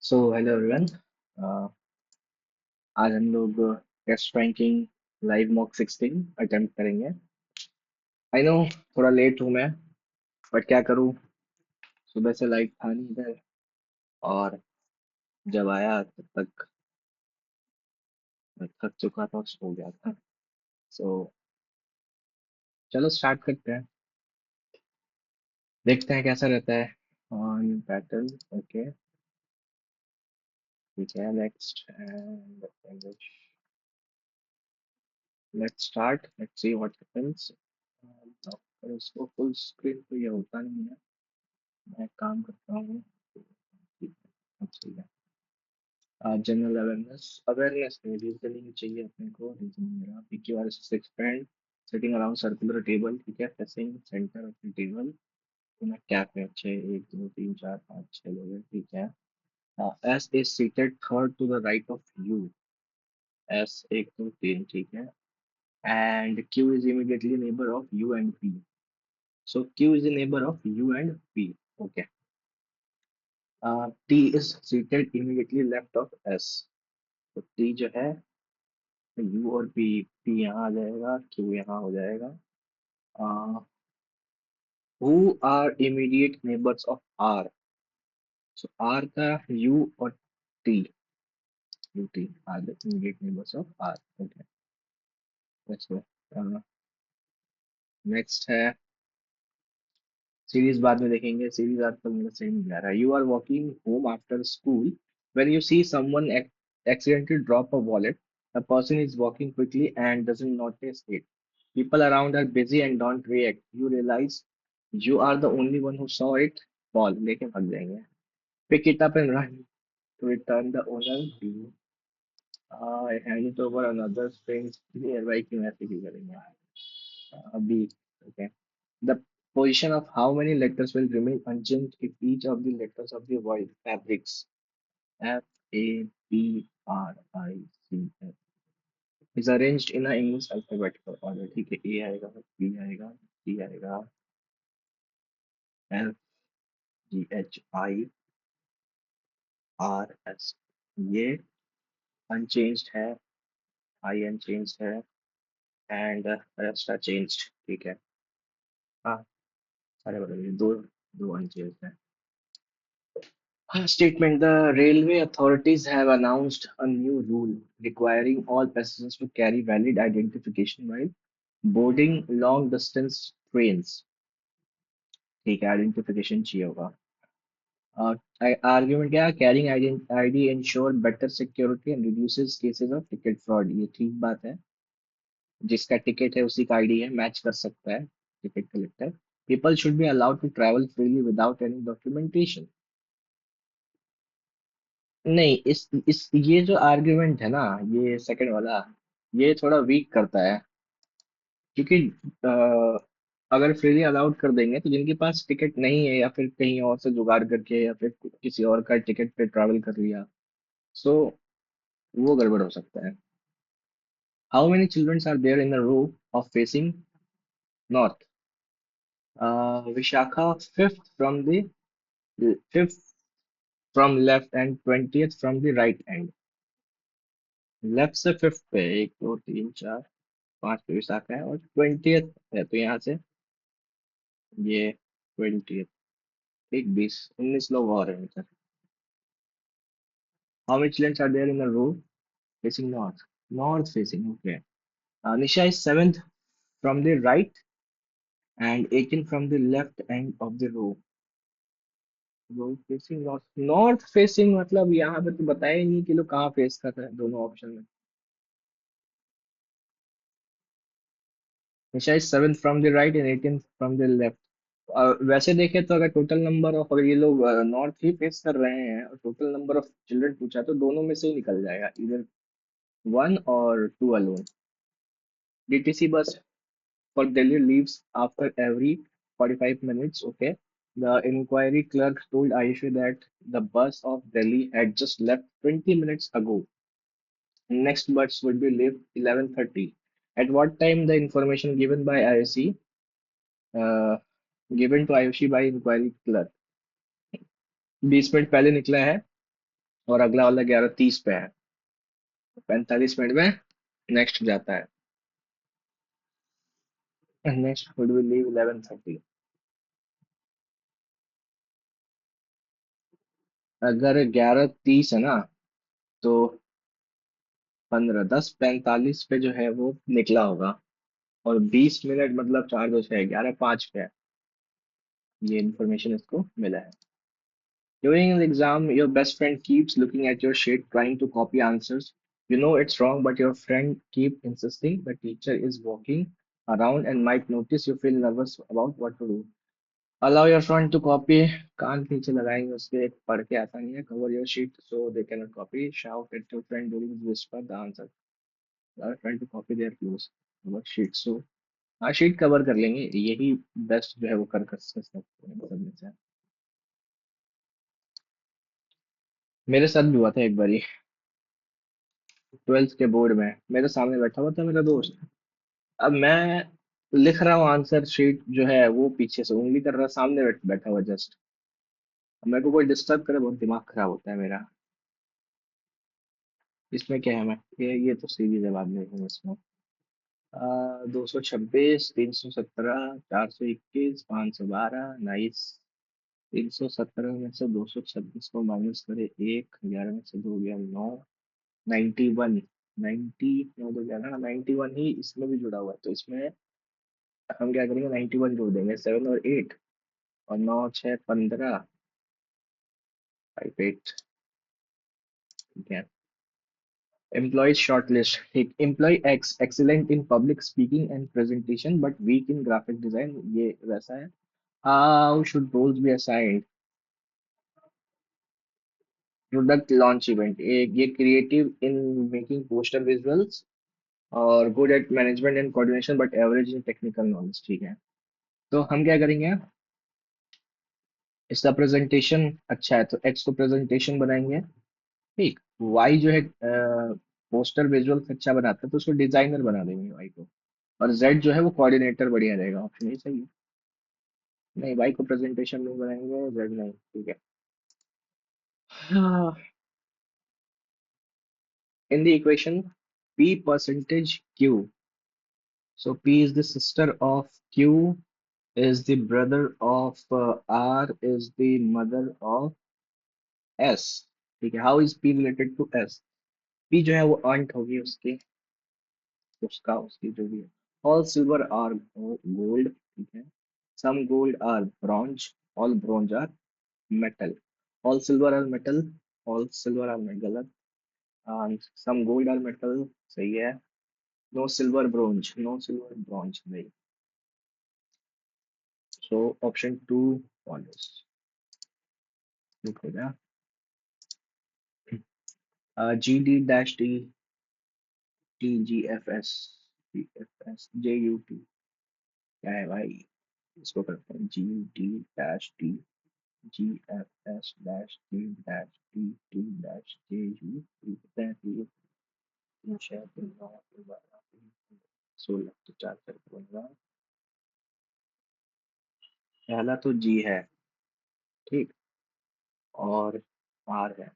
So hello everyone. आज हम लोग test ranking live mock 16 attempt करेंगे। आई नो थोड़ा लेट हूँ मैं, बट क्या करूँ, सुबह से लाइट था नहीं इधर, और जब आया तब तक मैं थक चुका था और सो गया था। सो चलो स्टार्ट करते हैं, देखते हैं कैसा रहता है ऑन पैटर्न। ओके, ठीक है, next and English, let's start, let's see what happens. इसको फुल स्क्रीन तो ये होता नहीं है, मैं एक काम करता हूँ। ठीक है, अब सही है। जनरल अवेयरनेस, अवेयरनेस नहीं, रीजनिंग चाहिए अपने को। रीजनिंग मेरा PQR six friend sitting around circular table, ठीक है, facing centre of the table. तो मैं क्या पे अच्छे 1 2 3 4 5 6 लोग हैं, ठीक है। S is seated third to the right of U. S 1 2 3, ठीक है। And Q is immediately neighbour of U and P. So Q is the neighbour of U and P. Okay. T is seated immediately left of S. तो T जो है, you और P, P यहाँ आ जाएगा, Q यहाँ हो जाएगा। Who are immediate neighbours of R. So R का यू और T, U T R the immediate neighbours of R. Okay, let's go. Next है सीरीज, बाद में देखेंगे। सीरीज आज तक मेरा सही नहीं जा रहा है। You are walking home after school when you see someone accidentally drop a wallet. A person is walking quickly and doesn't notice it. People around are busy and don't react. You realize you are the only one who saw it fall. लेके भाग जाएंगे। Pick it up and run to return the owner to you. I hand it over another strange nearby, क्यों ऐसे क्यों करेंगे? अभी, okay. The position of how many letters will remain unchanged if each of the letters of the word fabrics FABRIC is arranged in a English alphabetical order, ठीक है। A आएगा, B आएगा, C आएगा, FGHIRS, ये unchanged है, I unchanged है, and rest are changed, ठीक है। हाँ, सारे बदल गए, दो दो unchanged है। Statement: The railway authorities have announced a new rule requiring all passengers to carry valid identification while boarding long distance trains. ठीक है, आइडेंटिफिकेशन चाहिए होगा। आर्ग्यूमेंट क्या है? Carrying ID ensure better security and reduces cases of ticket fraud. ये ठीक बात है, जिसका टिकट है उसी का आईडी है, मैच कर सकता है ticket collector. People should be allowed to travel freely without any documentation. नहीं, इस ये जो आर्ग्यूमेंट है ना, ये सेकंड वाला, ये थोड़ा वीक करता है, क्योंकि अगर फ्रीली अलाउड कर देंगे तो जिनके पास टिकट नहीं है, या फिर कहीं और से जुगाड़ करके, या फिर किसी और का टिकट पे ट्रैवल कर लिया, सो वो गड़बड़ हो सकता है। How many childrens are there in a row of facing north? Vishakha fifth from the fifth from left end 20th from the right end. Left से फिफ्थ पे 1 2 3 4 5 पे विशाखा है, और 20th है, तो यहाँ से ये 20th, एक 20 19 लोग और हैं इधर। How many students are there in a row facing north? North facing, okay. Nisha is seventh from the right and 18 from the left end of the row. Row facing north. North facing मतलब यहाँ पे तो बताया ही नहीं कि लोग कहाँ face कर रहे हैं दोनों ऑप्शन में। Nisha is seventh from the right and 18th from the left. वैसे देखें तो अगर टोटल नंबर ऑफ, अगर ये लोग नॉर्थ ही फेस कर रहे हैं और टोटल नंबर ऑफ चिल्ड्रन पूछा, तो दोनों में से ही निकल जाएगा, इधर वन और to alone. DTC bus for Delhi leaves after every 45 minutes. Okay. The inquiry clerk told Aisha that the bus of Delhi had just left 20 minutes ago. Next bus would be leave 11:30. At what time the information given by IOC, uh, given to IOC by inquiry clerk? 20 minute पहले निकला है, और अगला वाला 11:30 पे है। 45 minute में next जाता है। Next would will leave 11:30। अगर 11:30 है ना, तो 10:45 पे जो है वो निकला होगा। और 20 मिनट मतलब 4 2 6 11:05 पे है। ये इन्फॉर्मेशन इसको मिला है। During the exam, your best friend keeps looking at your sheet, trying to copy answers. You know it's wrong, but your friend keep insisting. The teacher is walking around and might notice. You feel nervous about what to do. Allow your friend to copy. कान पीछे लगाएंगे उसके, पढ़ के आता नहीं है. Cover your sheet so they cannot copy. Shout at your friend during whisper the answer. Allow your friend to copy their clues. Cover sheet. So हाँ, sheet cover कर लेंगे, यही बेस्ट जो है वो कर सकते हैं सब में से। मेरे साथ भी हुआ था एक बारी। 12th के बोर्ड में मेरे सामने बैठा हुआ था मेरा दोस्त। अब मैं लिख रहा हूँ आंसर शीट जो है वो पीछे से उंगली कर रहा, सामने बैठा हुआ जस्ट। मेरे को कोई डिस्टर्ब करे बहुत दिमाग खराब होता है मेरा। इसमें क्या है, मैं ये तो सीधी जवाब नहीं हूँ इसमें। 226, 317, 421, 512, नाइस। 317 में से 226 को माइनस करे एक, 11 में से 2 गया 9। 91, 9 तो गया ना, 91 ही इसमें भी जुड़ा हुआ है, तो इसमें हम क्या करेंगे, 91 जोड़ देंगे, 7 और 8, और 9 6 15, 5 8। ठीक है। एम्प्लॉय शॉर्टलिस्ट, ठीक। Employ X excellent in public speaking and presentation but weak in graphic design, ये वैसा है। How should roles be assigned. Product launch event, एक ये creative in making poster visuals, और good at management and coordination but average in technical knowledge. ठीक है। तो हम क्या करेंगे, इसका प्रेजेंटेशन अच्छा है तो एक्स को प्रेजेंटेशन बनाएंगे। ठीक। वाई जो है पोस्टर विजुअल अच्छा बनाता है तो उसको डिजाइनर बना देंगे वाई को। और जेड जो है वो कोऑर्डिनेटर बढ़िया रहेगा, ऑप्शन ये सही है। नहीं, वाई को प्रेजेंटेशन नहीं बनाएंगे, जेड नहीं। ठीक है। In the equation p percentage q, so p is the sister of q, is the brother of r, is the mother of s। ठीक है। How is p related to s। p जो है वो aunt होगी उसकी, उसका उसकी जो भी है। All silver are gold. ठीक है। Some gold are bronze, all bronze are metal. All silver are metal, all silver are metal गलत। सम गोल्ड आर मेटल सही है। No silver bronze, no silver bronze नहीं। So option two follows. ठीक हो गया। G D dash T, T G F S, T F S J U T, क्या है भाई। इसको करते हैं G D dash T, G F S dash T dash T T dash J U T, कहते हैं कि ये शायद 16 तो 4 पहला तो जी है। ठीक। और आर है,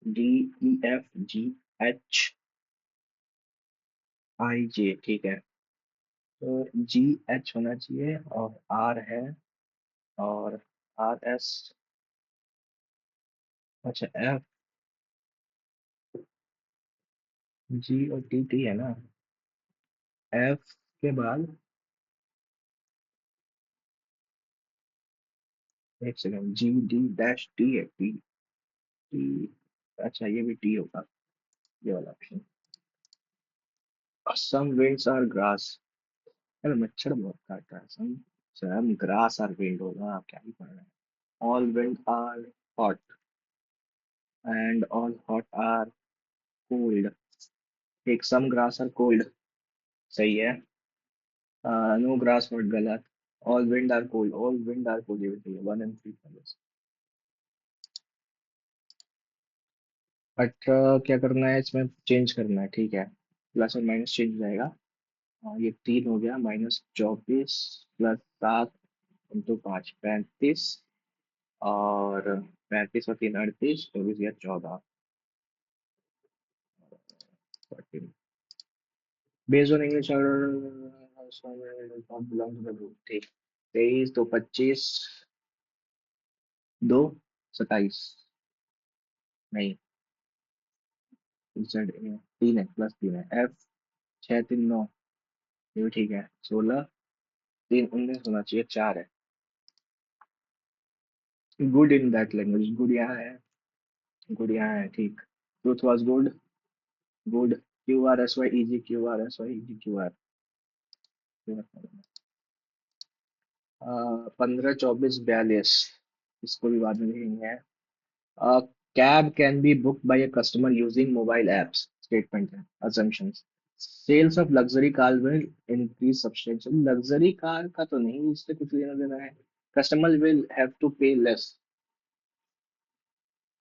D E F G H I J. ठीक है। तो जी एच होना चाहिए और आर है, और आर एस, अच्छा एफ, जी और टी टी है ना। एफ के बाद, एक second, G D dash T है, टी टी, अच्छा ये भी टी होगा, ये वाला option. Some winds are grass, अरे मच्छर बहुत काट रहा है। सम ग्रास आर विंड होगा, क्या ही पढ़ रहे हैं। All wind are hot and all hot are cold. एक सम ग्रास आर कोल्ड सही है। नो ग्रास हॉट गलत। All wind are cold, all wind are cold ये भी सही है, 1 and 3 बट क्या करना है इसमें, चेंज करना है। ठीक है। प्लस और माइनस चेंज हो जाएगा। ये 3 हो गया, -24 + 7 × 5 35, और 35 और 3 38, 24 या 14। Based on English belong to the group, ठीक। 23 तो 25, 2 27, नहीं, जेड ए 3 है, प्लस 3 है, एफ 6 3 9, ये भी ठीक है। 16 3 19 होना चाहिए, 4 है। Good in that language, good यहाँ है, गुड यहाँ है, ठीक। Truth was good, good. Q R S Y easy, Q R S Y easy, Q R. 15 24 42, इसको भी बाद में लिखेंगे। Cab can be book by a customer using mobile apps, statement है, assumptions। Sales of luxury car will increase substantially, luxury car का तो नहीं इससे कुछ लेना देना है। कस्टमर विल हैव टू पे लेस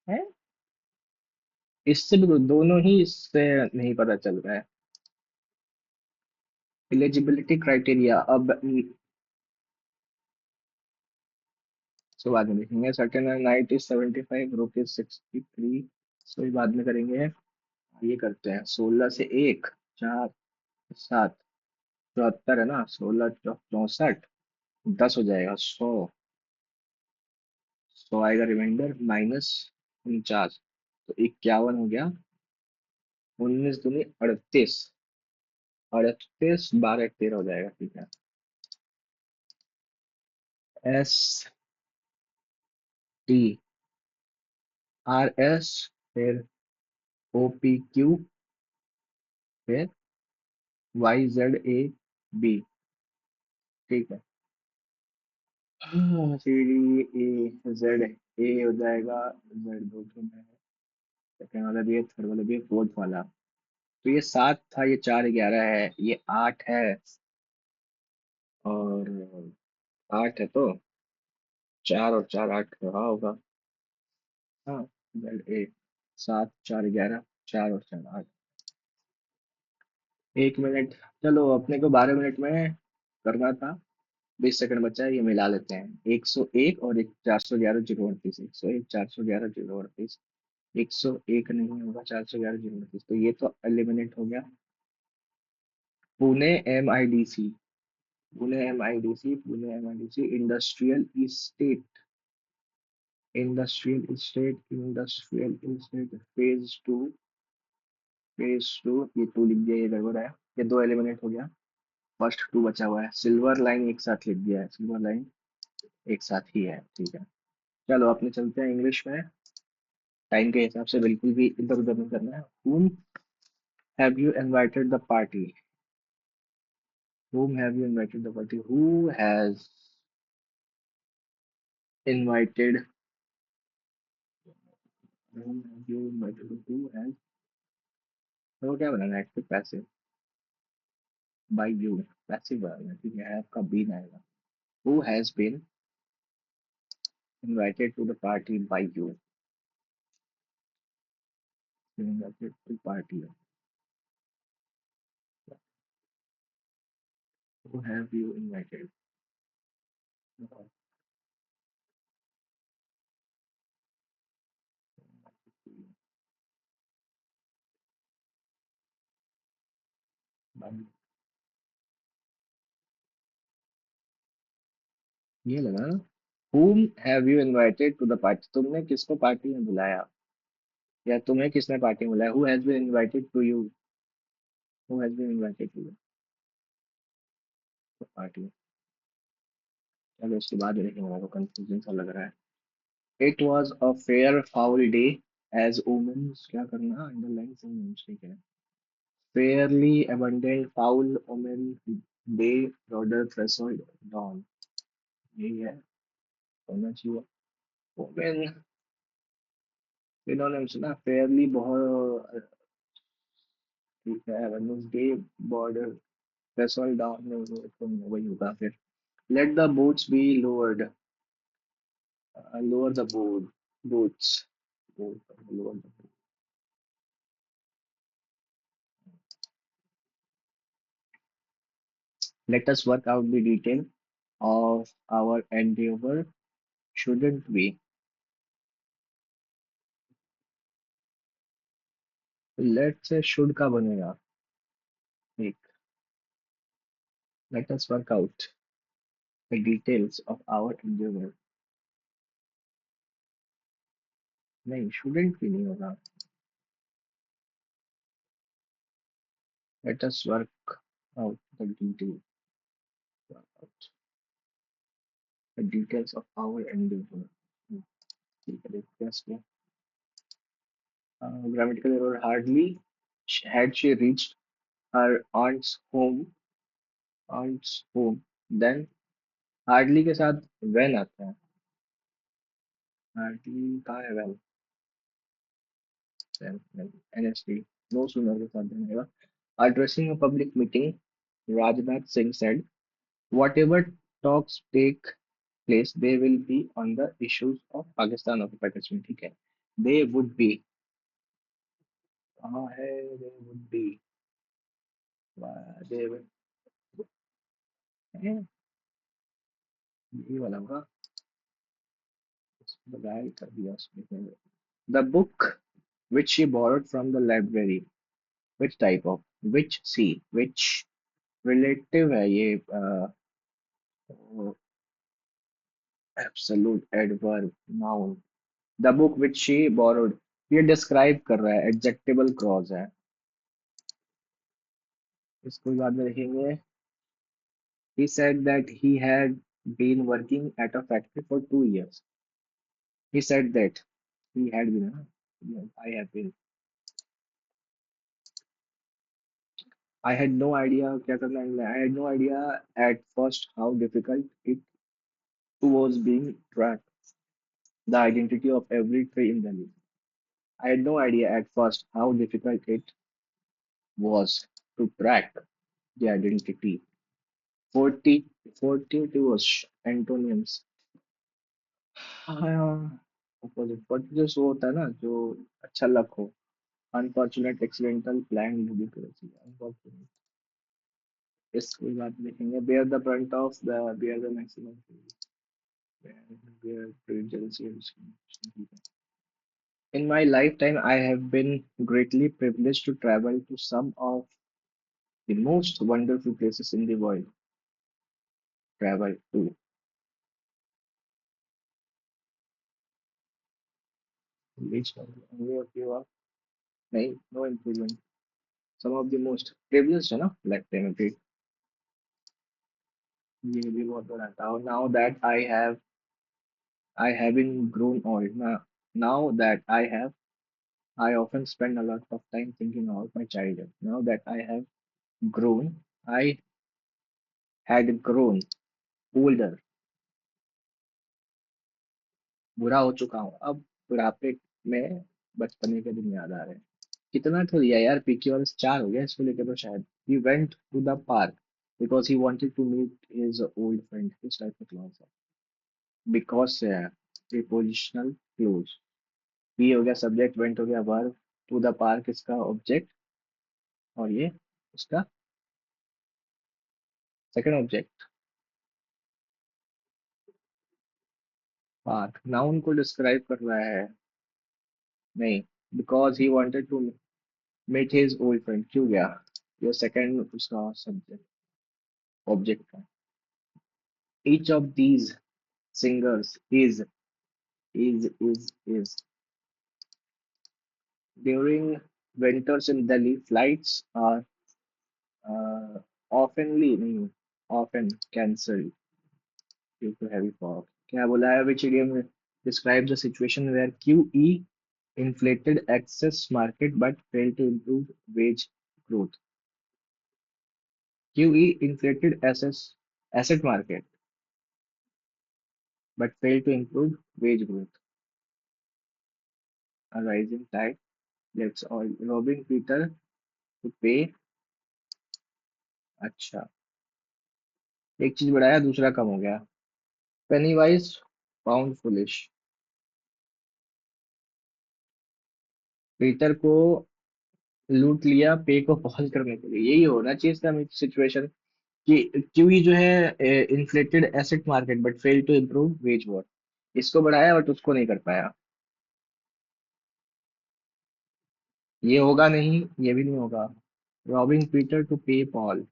है, इससे भी दोनों ही इससे नहीं पता चल रहा है। एलिजिबिलिटी क्राइटेरिया अब सो बाद में लिखेंगे। सर्टेन नाइट इज 75, रुपीज 63, सो ये बाद में करेंगे। ये करते हैं 16 से 1 4 7, 74 है ना, 16 64, 10 हो जाएगा, 100। 100 आएगा रिमाइंडर, माइनस 49, तो 51 हो गया। 19 दूनी 38, 38 12 13 हो जाएगा, ठीक है। एस टी आर एस, फिर ओ पी क्यू, फिर वाई जेड ए बी, ठीक है। सी डी ए जेड, ए हो जाएगा, जेड दो तो में है, सेकंड वाला भी है, थर्ड वाला भी है, फोर्थ वाला। तो ये 7 था, ये 4 11 है, ये 8 है, और 8 है तो 4 और 4 8 रहा होगा। हाँ, जेड ए 7 4 11, 4 और 4 8। 1 मिनट, चलो अपने को 12 मिनट में करना था, 20 सेकंड बचा है, ये मिला लेते हैं। 101 और एक 411 0 38, 101 411 0 38, 101 नहीं होगा, 411 0 38, तो ये तो एलिमिनेट हो गया। Pune M I D C, Pune M I D C, Pune M I D C, industrial estate, industrial estate, industrial estate, phase 2, phase 2, ये 2 लिख दिया, ये गड़बड़ है, ये 2 एलिमिनेट हो गया। फर्स्ट 2 बचा हुआ है, सिल्वर लाइन एक साथ लिख दिया है, सिल्वर लाइन एक साथ ही है, ठीक है। चलो अपने चलते हैं इंग्लिश में, टाइम के हिसाब से बिल्कुल भी इधर उधर नहीं करना है। whom have you invited the party, whom have you invited the party, who has invited, whom have you invited, who has, तो क्या बनाना है, active passive, by you, passive बनाना है, ठीक है, have का बीन आएगा। who has been invited to the party by you, invited to party, who have you invited, ये लगा ना। whom have you invited to the party, तुमने किसको पार्टी में बुलाया, या तुम्हें किसने पार्टी में बुलाया, who has been invited to you, who has been invited to the party। चलो उसके बाद देखेंगे, मेरे को कंफ्यूजन सा लग रहा है। It was a fair foul day as womens, क्या करना, अंडरलाइन से मीन्स, ठीक है। Fairly abundant foul women day, broader threshold dawn, यही है, होना चाहिए। वुमेन, इन्होंने सुना फेयरली बहुत, ठीक है, womens day, border threshold down, तो वही होगा फिर। Let the boats be lowered, lower the boat, boats, boat, lower the boat. Let us work out the detail of our endeavor, shouldn't we? Let से should का बनेगा एक let us work out the details of our endeavor। नहीं, shouldn't भी नहीं होगा। Let us work out the details the details of our endeavor। ठीक है, देखते हैं इसको। Grammatical error hardly had she reached her aunt's home then hardly के साथ when आता है। हार्डली कहाँ है when? NSD no sooner के साथ then आएगा। Addressing a public meeting, Rajnath Singh said, "Whatever talks take place, they will be on the issues of Pakistan occupied Kashmir." ठीक है, they would be कहाँ है? They would be they will ये वाला होगा। लगाया कर दिया उसमें। The book which she borrowed from the library, which type of, which see, which relative है ये absolute adverb noun. The book which she borrowed, ये डिस्क्राइब कर रहा है, एडजेक्टिवल क्लॉज है। इसको बाद में देखेंगे। he said that he had been working at a factory for 2 years। he said that he had been yeah, I have been I had no idea क्या करना है। I had no idea at first how difficult it was being tracked the identity of every tree in Delhi। I had no idea at first how difficult it was to track the identity। 40 42 antonyms। हाँ, opposite 40 जो होता है ना, जो अच्छा luck हो। Unfortunate, accidental, plan, ridiculous, unfortunate. इसके बाद लिखेंगे bear the brunt of the bear the maximum bear trade jealousy and discrimination। In my lifetime, I have been greatly privileged to travel to some of the most wonderful places in the world। Travel to which one? Any of you are? नहीं, no improvement। Some of the most privileged है ना lifetime में भी। ये भी बहुत बड़ा था। और I haven't grown old now that I often spend a lot of time thinking about my childhood। Now that I have grown, I had grown older। बुरा हो चुका हूँ अब, बुढ़ापे में बचपने के दिन याद आ रहे हैं। कितना तो लिया यार, पीके वाले 4 हो गया इसको लेके तो शायद। He went to the park because he wanted to meet his old friend। किस टाइप का क्लॉज है? बिकॉज से है, प्रीपोजिशनल क्लोज। ही हो गया सब्जेक्ट, वेंट हो गया वर्ब, टू द पार्क इसका ऑब्जेक्ट, और ये इसका सेकंड ऑब्जेक्ट। पार्क नाउन को डिस्क्राइब कर रहा है। नहीं, because he wanted to meet his old friend क्यों गया? ये सेकंड उसका सब्जेक्ट ऑब्जेक्ट का। Each of these singers is during winters in Delhi flights are uh, oftenly नहीं often cancelled due to heavy fog। क्या बोला है? Which idiom describes the situation where QE inflated excess market but failed to improve wage growth। QE inflated asset market but failed to improve wage growth। A rising tide lifts all, robbing Peter to pay। अच्छा, एक चीज बढ़ाया दूसरा कम हो गया। Penny-wise pound foolish. Peter को लूट लिया पे को पहुंच करने के लिए। यही होना चाहिए इसका सिचुएशन कि क्यूई जो है inflated asset market but fail to improve wage war. इसको बढ़ाया बट उसको नहीं कर पाया। ये होगा नहीं, ये भी नहीं होगा। रॉबिंग पीटर टू पे पॉल,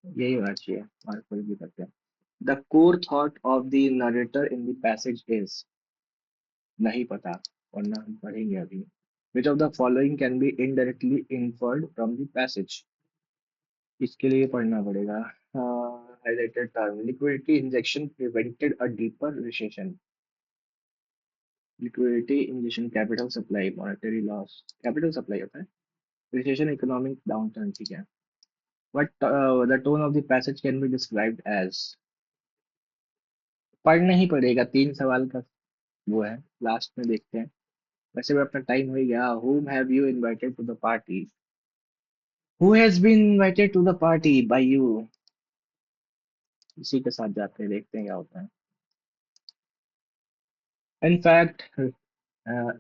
यही होना चाहिए। और कोई भी करते हैं। The core thought of the narrator in the passage is, नहीं पता, वरना हम पढ़ेंगे अभी। Which of the following can be indirectly inferred from the passage, इसके लिए पढ़ना पड़ेगा। Highlighted term, liquidity injection prevented a deeper recession. Liquidity injection, capital supply, monetary loss, capital supply होता है। रिसेशन, इकोनॉमिक डाउनटर्न, ठीक है। But the tone of the passage can be described as, पढ़ना ही पड़ेगा, 3 सवाल का वो है, लास्ट में देखते हैं। वैसे भी अपना टाइम हो ही गया। whom have you invited to the party, who has been invited to the party by you, इसी के साथ जाते हैं, देखते हैं क्या होता है। In fact,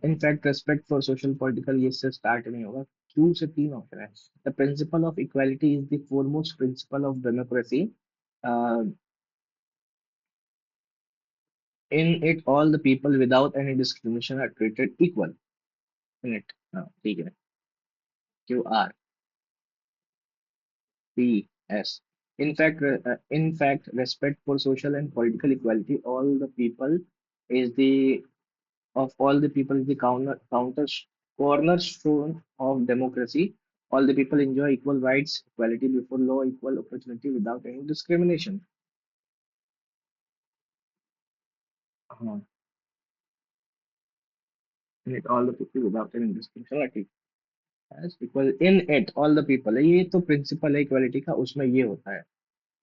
in fact respect for social political, ये से स्टार्ट नहीं होगा। क्यू से 3 ऑप्शन है। The principle of equality is the foremost principle of democracy, in it all the people without any discrimination are treated equal in it, हाँ ठीक है। Q R, P S. In fact, respect for social and political equality, all the people is the of all the people is the cornerstone of democracy. All the people enjoy equal rights, equality before law, equal opportunity without any discrimination. हाँ, in it all the people without any discrimination. As equal in it all the people, ये तो principal है equality का, उसमें ये होता है,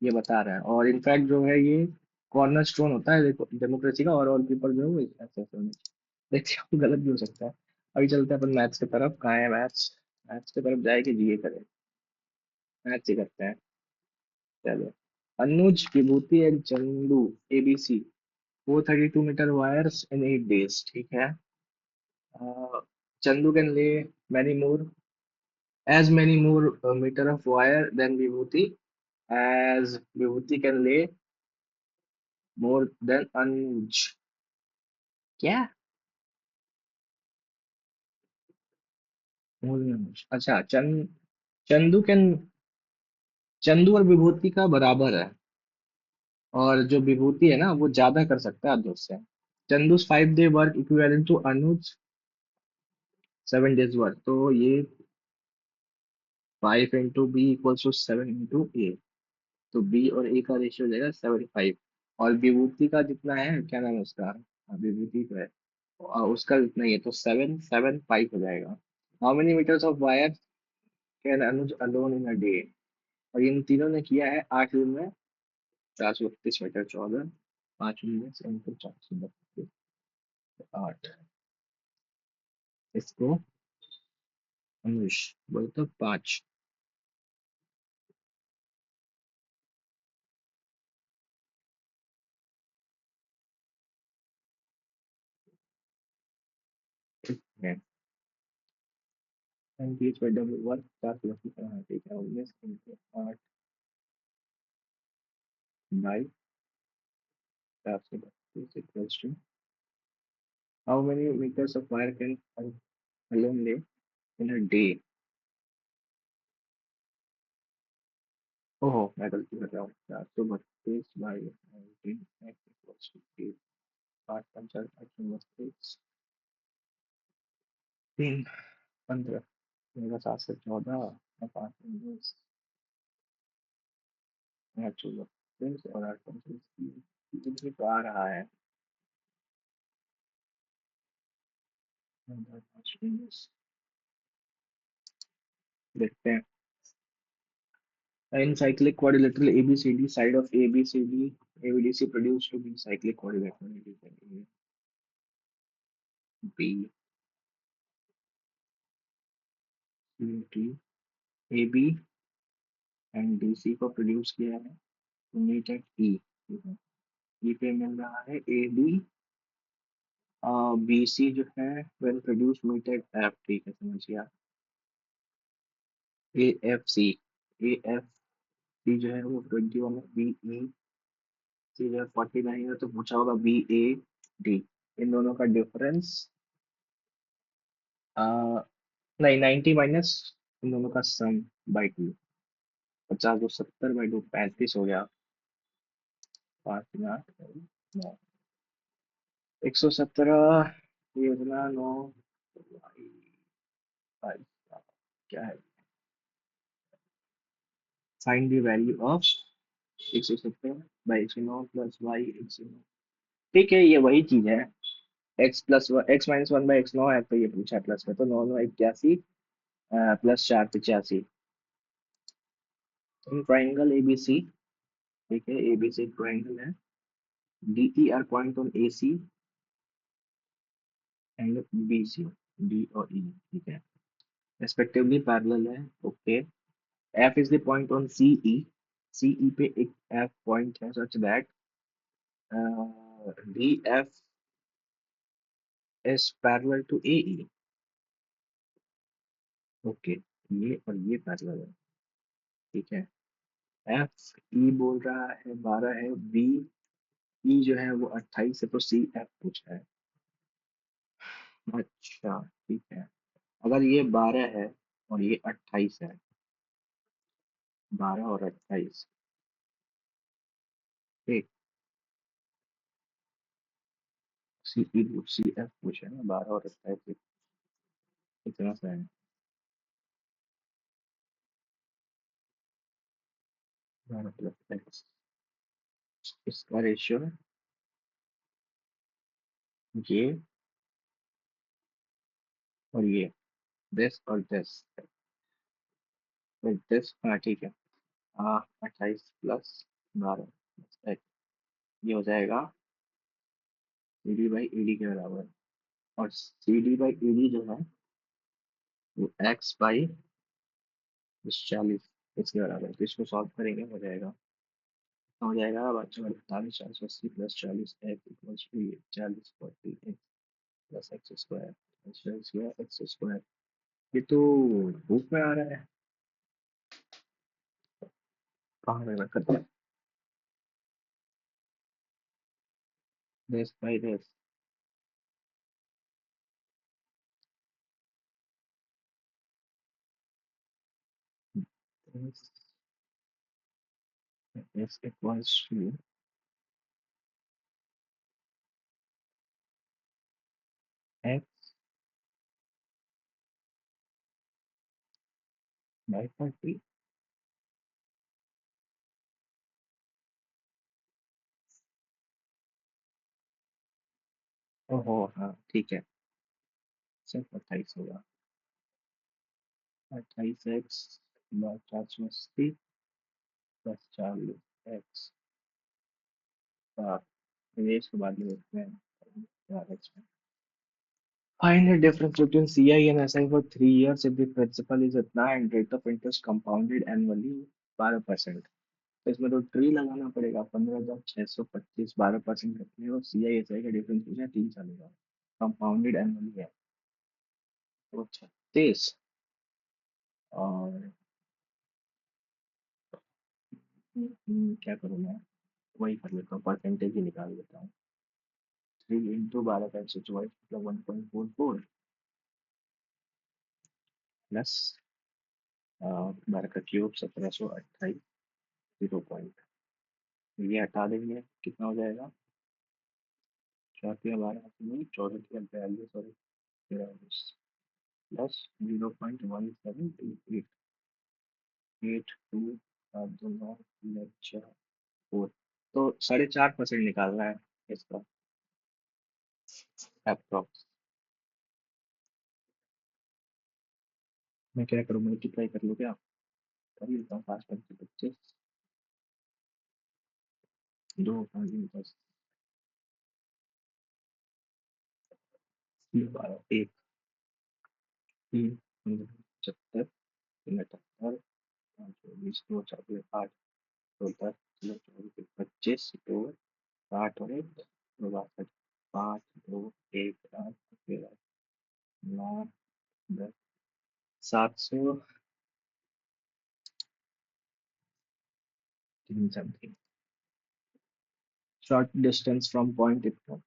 ये बता रहा है। और इनफैक्ट जो है ये कॉर्नर स्टोन होता है डेमोक्रेसी का, और ऑल पीपल जो है वो ऐसे ऐसे होने चाहिए। देखते हैं, गलत भी हो सकता है। अभी चलते हैं अपन मैथ्स की तरफ, कहाँ है मैथ्स। मैथ्स की तरफ जाए कि जीए करें, मैथ्स ही करते हैं। चलो, Anuj, Vibhuti and Chandu, ABC, 432 metre wires in 8 days, ठीक है। Chandu can lay many more, as many more meter of wire than Vibhuti, as Vibhuti can lay more than Anuj, क्या, more than Anuj, अच्छा। चंदू कैन, चंदू और विभूति का बराबर है, और जो विभूति है ना वो ज्यादा कर सकता है अनुज से। Chandu's 5 day work equivalent to Anuj 7 days work, तो ये 5 into B = 7 into A, तो बी और ए का रेशियो हो जाएगा 75। और विभूति का जितना है, क्या नाम है उसका, विभूति का है, उसका जितना ही है, तो 7 7 5 हो जाएगा। How many metres of wire can Anuj alone in a day, और इन तीनों ने किया है 8 दिन में। 432 मीटर, 14, 5 मिनट इनटू 432, 8, इसको अनुज बोलते 5। एंड बीच में डबल वर्क 4 किलो, ठीक है, 19 into 8 by 432 How many meters of wire can alone lay in a day? ओहो, मैं गलती कर रहा हूँ। 432 बाई 19 = 8 5 8 32 3 15, मेरा 7 से 14, और 5 8 24 और 8 5 तो आ रहा है। देखते हैं। In cyclic quadrilateral ABCD, side of ABCD, ABDC produced to be cyclic quadrilateral. B, C, D, AB and DC को प्रोड्यूस किया है, तो मीट एट E, ठीक है। E पे मिल रहा है AB, BC जो है well produce meet at F, ठीक है, समझ गया। AFC, AFC जो है वो 21 है, BE सी जो है 49 है, तो पूछा होगा BAD, इन दोनों का डिफरेंस नहीं 90 माइनस इन दोनों का सम बाई टू। 50 दो 70 बाई टू 35 हो गया। 5 8 117। ये उतना 9 क्या है। Find the value of 170 by 109 plus Y 109। ठीक है, ये वही चीज है। X minus one by X 9 है, तो ये पूछा है प्लस में, तो 9 9 81 प्लस 4 85। इन ट्राइंगल एबीसी, ठीक है, एबीसी ट्राइंगल है। DE are point on AC and BC, D और ई, ठीक है, रेस्पेक्टिवली पैरेलल है। Okay. F is the point on CE, CE पे एक एफ पॉइंट है such that D F is parallel to AE. Okay, ये और ये पैरेलल है, ठीक है। एफ ई बोल रहा है 12 है, बी ई जो है वो 28 है, तो सी एफ कुछ है। अच्छा, ठीक है। अगर ये 12 है और ये 28 है, 12 और 28, ठीक। सी ई सी एफ कुछ है ना, 12 और 28, इतना सा है। 12 प्लस एक्स, इसका रेशियो ये और ये, दिस और दिस, हाँ ठीक है। 28 प्लस 12 ये हो जाएगा C D by E D के बराबर। और C D by E D जो है वो एक्स बाई 40 इसके बराबर, तो इसको सॉल्व करेंगे हो जाएगा। हो जाएगा बच्चों 48 480 plus 40 X equals to 40 40 X plus X square X square. ये तो बुक में आ रहा है, कहाँ में रखा था। This by this is equals to x by 40। ओहो हाँ ठीक है, सिर्फ 28 होगा। 28 एक्स बाय 480 प्लस 40 एक्स का, ये इसके बाद में देखते हैं क्या है। Find the difference between CI and SI for 3 years if the principal is इतना and rate of interest compounded annually 12%। तो इसमें तो ट्री लगाना पड़ेगा, 15,625 12% रखने, और CI SI का डिफरेंस पूछा है 3 साल का, कंपाउंडेड एनुअली है तो 36। और क्या करूँ मैं, वही कर लेता हूँ, परसेंटेज ही निकाल लेता हूँ। 3 इंटू 12 का 124 मतलब 1.44 प्लस 12 का क्यूब 1728, 0 पॉइंट, ये हटा देंगे कितना हो जाएगा। 4 या 12 में 14 या 42 और 43 प्लस 0.1728 टू 9 4। तो 4.5% निकालना है इसका अप्रोक्स। मैं क्या करूँ, मल्टीप्लाई कर लूँ क्या, कर लेता हूँ। 5 5 25, 2 5 10, 12 1 3 75 3 78 5 24 2 4 8 2 10 24 25 2 60 और 1 62 5 2 1 8 9 10 703 something. Short distance from point इतना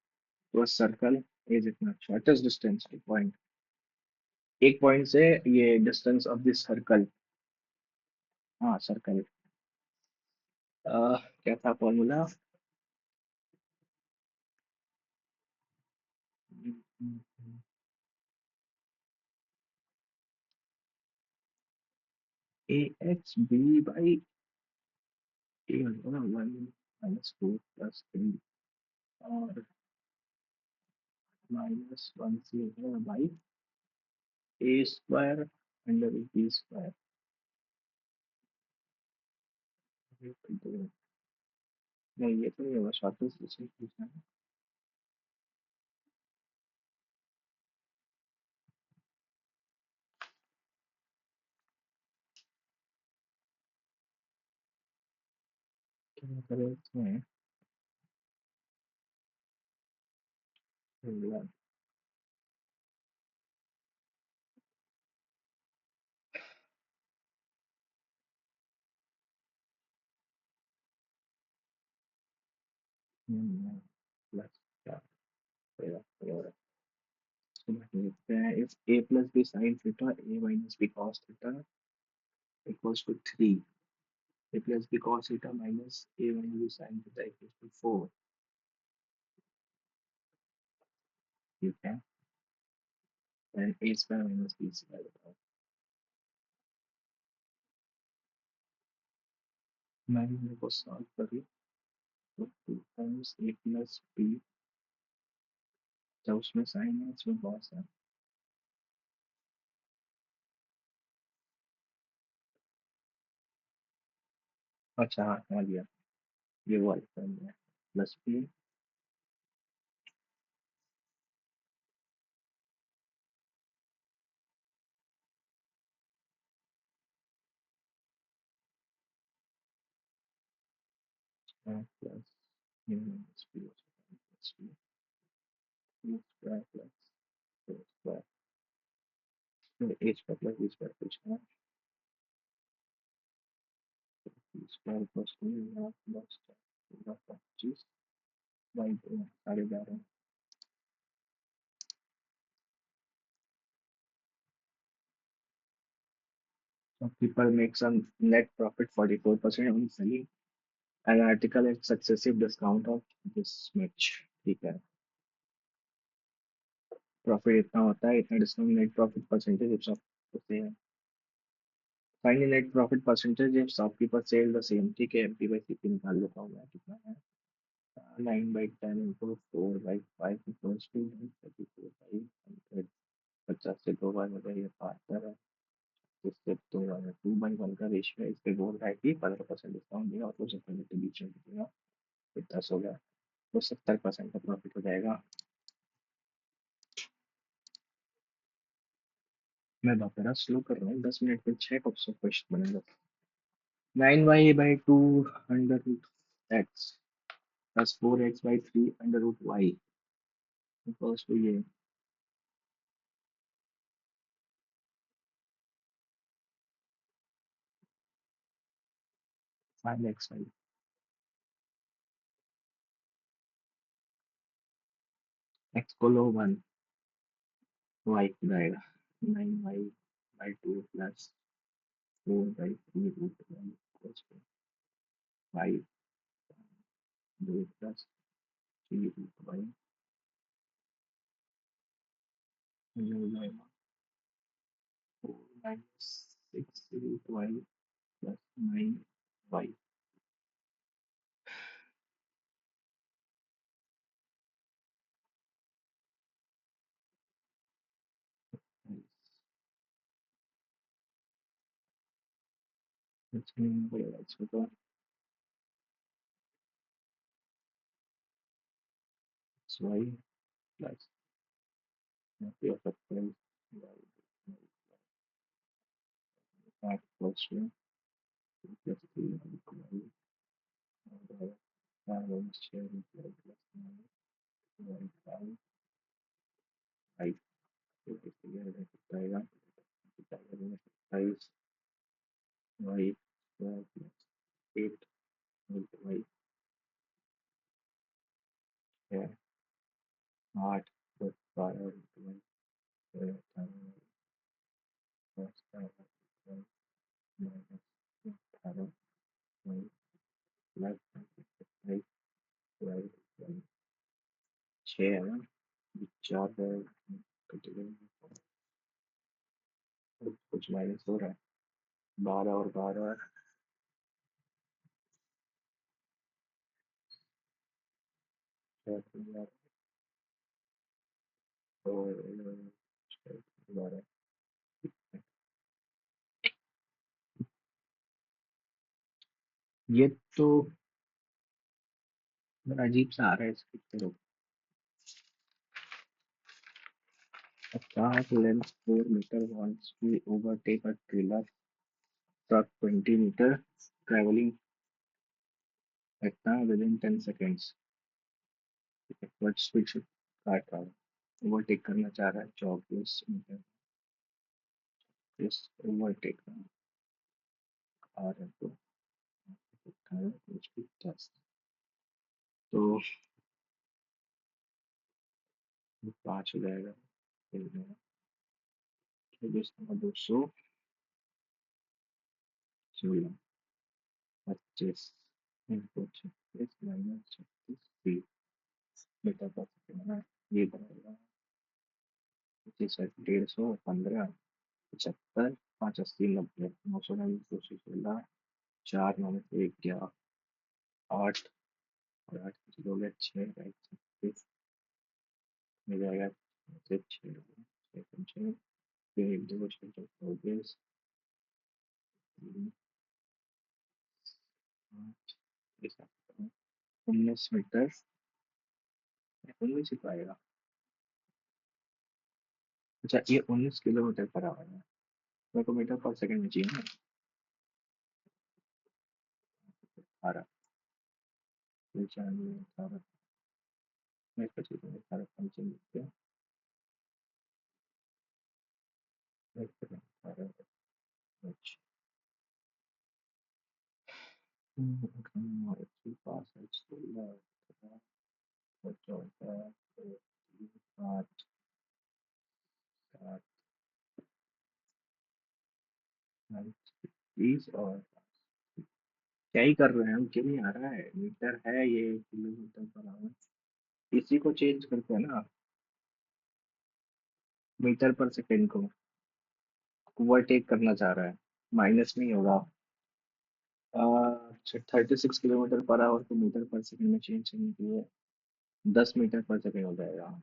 to a circle is इतना, शॉर्टेस्ट डिस्टेंस टू पॉइंट एक पॉइंट से ये डिस्टेंस ऑफ दिस सर्कल। हाँ सर्कल। क्या था formula? A X B by A होगा ना, 1 - 2 + 3 और -1 से होगा बाई A² √B²। नहीं ये तो नहीं होगा, शॉर्टेज से पूछना है। क्या करें इसमें? प्लस क्या करेगा? देखते हैं। If A + B sin theta A - B cos theta equals to 3, A + B cos theta minus A - B sin theta equals to 4। ठीक है, then A² - B² बताओ। मैंने मेरे को सॉल्व करी तो 2 टाइम्स A + B, जब उसमें साइन है उसमें कॉस है। अच्छा हाँ समझ गया, ये वो वाला टर्म है plus B plus B plus B² plus A² A² + B² कुछ है B² plus 2 plus 25 by 2 12.5। Shopkeeper makes a net profit 44% on selling an article at successive discount of this much। ठीक है, प्रॉफिट इतना होता है, इतना discount, net profit percentage if shop होते हैं। Final net profit percentage if shopkeeper sell the same. ठीक है, एमपी बाई सीपी निकाल लेता हूँ मैं, कितना है? 9/10 इंटू 4/5 इक्वल्स टू 34/100। 50 से 2 बार हो गया, ये 72 है। इससे 2 बार 2/1 का रेशियो है, इस पे बोल रहा है कि 15% डिस्काउंट देगा और 2 के बीच में देगा, तो 10 हो गया, तो 70% का प्रॉफिट हो जाएगा। मैं बड़ा स्लो कर रहा हूँ, 10 मिनट में 6 क्वेश्चन बनेगा। 9y/2 under root x plus 4x/3 under root y equals to ये 5x/, x को लो 1, y को जाएगा 9y/2 plus 4/3 root y equals to 5 2 plus 3 root y, ये हो जाएगा 4 - 6 रूट y प्लस 9y। इसको तो y प्लस 5 प्लस 2 प्लस 3 और 5 तो इसलिए रह सकता है 27 वाई स्क्वायर प्लस 8 वाई है 8 + 12 वाई 4 है, कुछ माइनस हो रहा है, 12 और 12, 12 और 12। ये तो बड़ा अजीब सा आ रहा है इसके तो। A car length 4 meter wants to overtake a trailer truck 20 meter traveling at within 10 seconds. What speed should car travel? Overtake करना चाह रहा है 24 मीटर, इस ओवरटेक आ रहा है तो 18 तो 5 हो जाएगा, 216, 25 इनटू 36 माइनस 36 मीटर पर सेकेंड है ना, ये बनेगा 150, 75, 580, 90, 900, 4 9 1 11, 8 और 8 हो गया 6, 36 मिल जाएगा, 6 6 फिर 2 6 24, 19 मीटर, 19 ही पाएगा। अच्छा ये 19 किलोमीटर पर आवर है, मेरे को मीटर पर सेकंड में चाहिए ना। 18, 95, 18 मैं इसका चाहिए 18 पंचम लिखते हैं, 18, अच्छा अच्छी पास है 16, 14, 5, 7, 20 और क्या ही कर रहे हैं हम, क्यों नहीं आ रहा है, मीटर है ये किलोमीटर पर आवर, इसी को चेंज करते हैं ना मीटर पर सेकंड को, ओवरटेक करना चाह रहा है, माइनस नहीं होगा। 36 किलोमीटर पर आवर को मीटर पर सेकंड में चेंज करने के लिए 10 मीटर पर सेकंड हो जाएगा।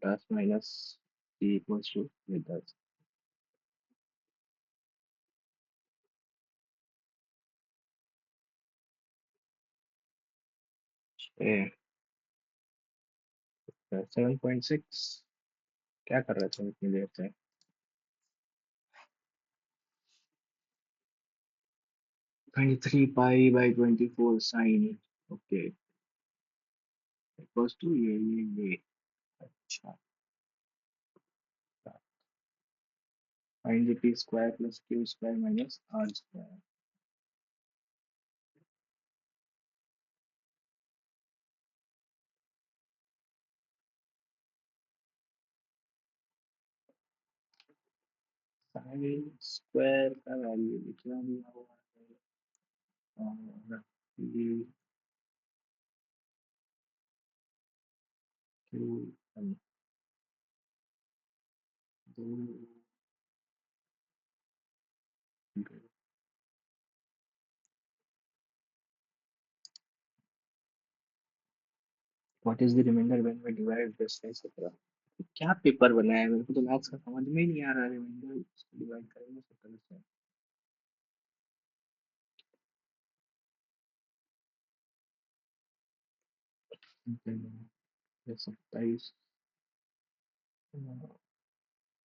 10 माइनस इक्वल्स टू 10। ए, 7.6 क्या कर रहे थे इतनी देर से। 23 pi by 24 sine, okay equals to ये अच्छा, find the T square plus Q square minus R square. Sine square का वैल्यू कितना दिया हुआ है, और ये क्यू दो, what is the reminder when we divide this etcetera. क्या पेपर बनाया है, मेरे को तो मैथ्स का समझ में ही नहीं आ रहा, रिमाइंडर डिवाइड करेंगे 17 से। ये 27,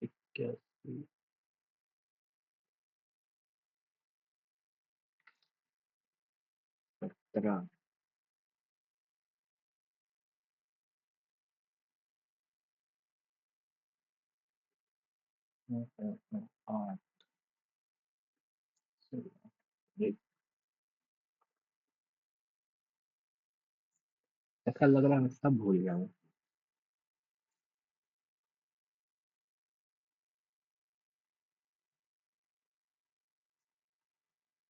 81, 17, 8, ऐसा लग रहा है मैं सब भूल गया हूँ।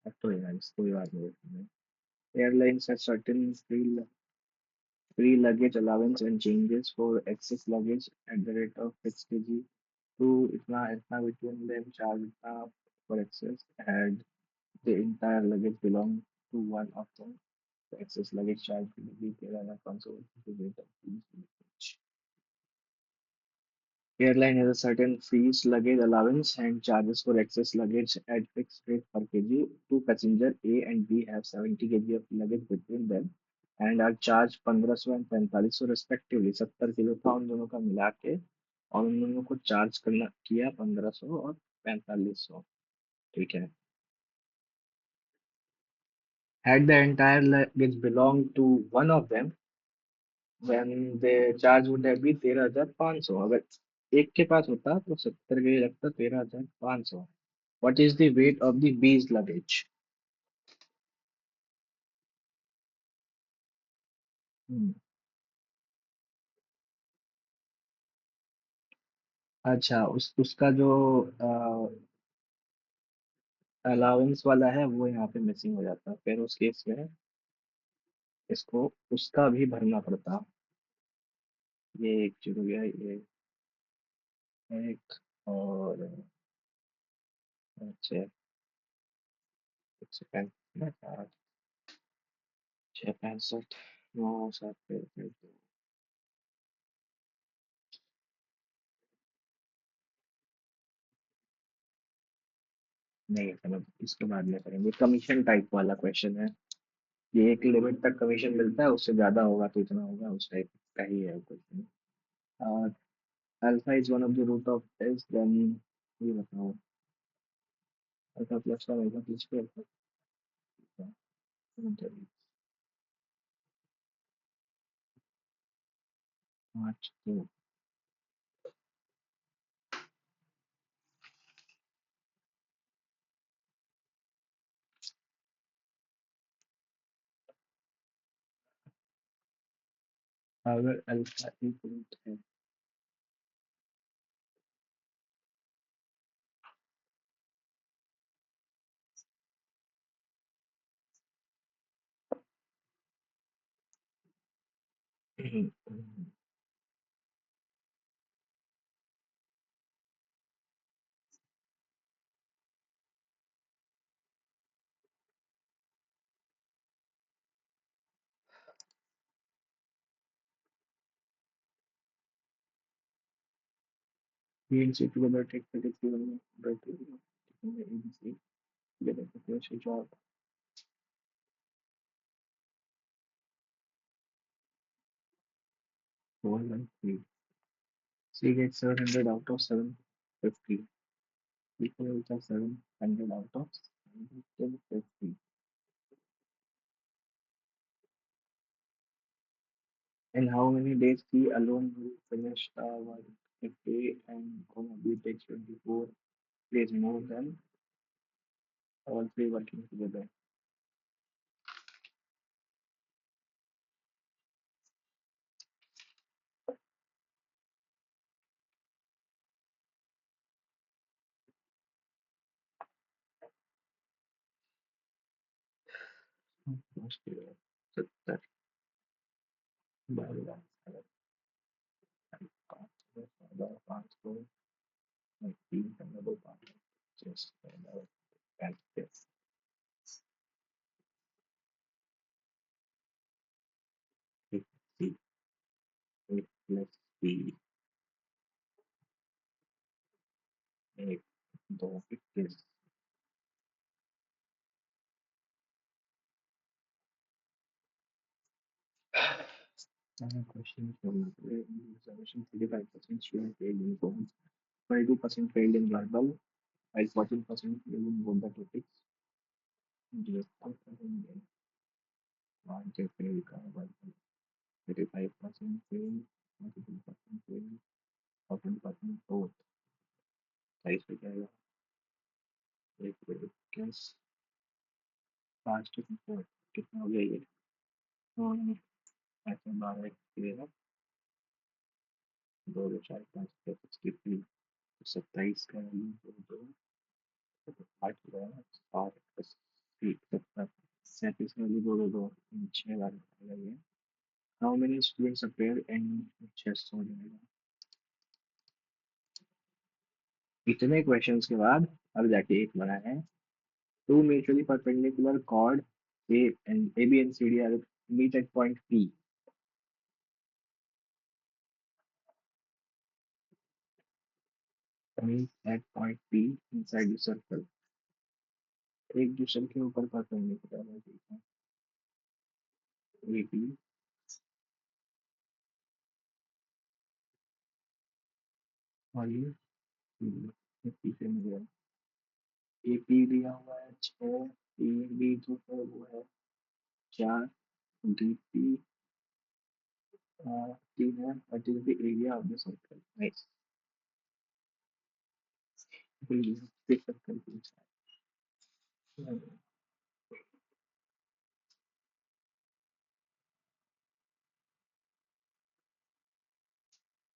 अब तो यार इसको याद नहीं रखना। एयरलाइंस है certain field free luggage allowance and changes for excess luggage at the rate of 6 kg to इतना between them charge इतना for excess and the entire luggage belong to one of them. The excess luggage charge will be 13,500 to rate of fees. Airline has a certain fees, luggage allowance, and charges for excess luggage at fixed rate per kg. Two passenger A and B have 70 kg of luggage between them and are charged 1500 and 4500 respectively. 70 kilo था उन दोनों का मिला के और उन दोनों को चार्ज करना किया 1500 और 4500. ठीक है. Had the entire luggage belonged to one of them, then the charge would have been 13,500. अगर एक के पास होता तो 70 के लिए लगता 13,500. What is the weight of the B's luggage? हम्म, अच्छा उसका जो अलाउंस वाला है वो यहाँ पे मिसिंग हो जाता है फिर उस केस में इसको उसका भी भरना पड़ता. ये एक चीज हो गया ये एक और छः एक सेकेंड 665 नौ सात नहीं मतलब इसके बाद में करेंगे कमीशन टाइप वाला क्वेश्चन है. ये एक लिमिट तक कमीशन मिलता है उससे ज्यादा होगा तो इतना होगा उस टाइप का ही है question. Alpha is one of the root of S then ये बताओ अल्फा प्लस का अल्फा प्लस का अल्फा 5 2 अगर अल्फा एक रूट है B and C together take 33 by 2 A and C together to finish a job. One and three. C gets 700 out of 750. Equals to 700 out of 750. In how many days he alone will finish work if A and comma B takes 24 days more than all three working together? मुश्किल है. 70 12 5 को 3 5 just and this 50 plus B एक दो 21. Question from observation 35% student failed in both 22% failed in verbal while 14% failed in both the topics. Just one failed verbal 35% failed 42% failed 14% both. Size पे जाएगा एक कैस 5 to 4 कितना हो गया ये तो ऐसे 12 एक 2 2 4 5 6 63 27 का वैल्यू 8 हो गया 8 8 17 37 का वैल्यू 2 2 2 6 बार आएगा ये How many students appear in chess tournament? इतने क्वेश्चंस के बाद अब जाके एक बना है. Two mutually perpendicular chord A B and C D are meet at point P. Meet at point P inside the circle. एक दूसरे के ऊपर परपेंडिकुलर है, ठीक है. ए बी और ये CD. ये P से मिल रहा है. ए पी दिया हुआ है 6, ए बी जो है वो है 4, डी पी 3 है, और this is the area of the circle. Nice. This circle